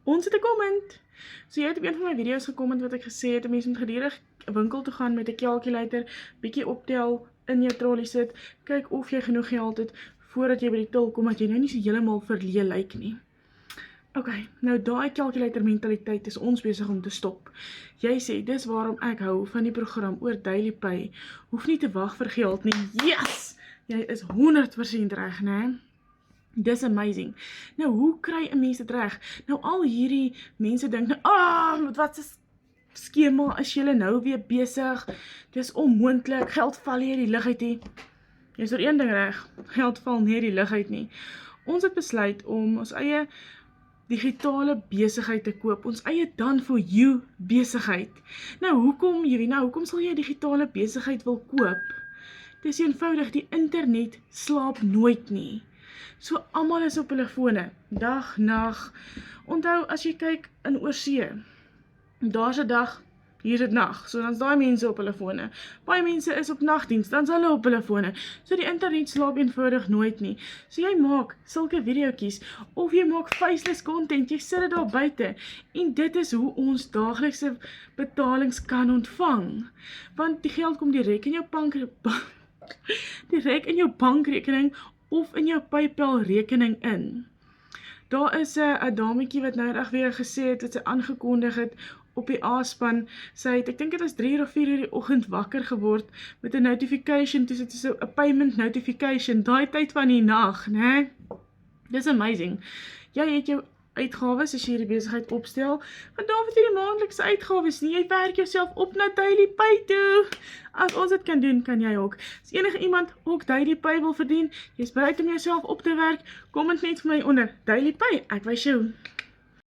Ons het 'n comment. So jy het op een van my video's gekomment wat ek gesê het, 'n mens moet gedurig 'n winkel toe gaan met 'n calculator, bietjie optel, in jou trolly sit, kyk of jy genoeg geld het voordat jy by die til kom, dat jy nou nie so heeltemal verleë lyk nie. Ok, nou daai calculator mentaliteit is ons besig om te stop. Jy sê, dis waarom ek hou van die program oor DailyPay. Hoef nie te wag vir geld nie. Yes! Jy is 100% reg, né? Dis amazing. Nou, hoe kry 'n mens dit reg? Nou, al hierdie mense dink nou, wat 'n skema is julle nou weer besig? Dis onmoontlik, geld val nie uit die lug uit nie. Jy is oor een ding reg, geld val nie uit die lug uit nie. Ons het besluit om ons eie digitale besigheid te koop, ons eie done for you besigheid. Nou, hoekom sal jy digitale besigheid wil koop? Dis eenvoudig, die internet slaap nooit nie. So almal is op hulle fone, dag, nag. Onthou, as jy kyk in oorsee, daar's 'n dag, hier is dit nag, so dan's daai mense op hulle fone. Baie mense is op nagdiens, dan's hulle op hulle fone. So die internet slaap eenvoudig nooit nie. So jy maak sulke videoetjies, of jy maak faceless content, jy sit dit daar buite, en dit is hoe ons daaglikse betalings kan ontvang. Want die geld kom direk in jou bankrekening, of in jou PayPal rekening in. Daar is 'n dametjie wat nou reg weer gesê het, wat sy aangekondig het op die A-span. Sy het, ek dink dit was 3 of 4 uur die oggend wakker geword met 'n notification, dis dit so 'n payment notification, daai tyd van die nag, né? Dis amazing. Jy het jou uitgawes as jy hierdie besigheid opstel, want daar het jy die maandelikse uitgawes nie, jy werk jouself op na DailyPay toe. As ons dit kan doen, kan jy ook. As enige iemand ook DailyPay wil verdien, jy is bereid om jouself op te werk, comment net vir my onder DailyPay, ek wys jou.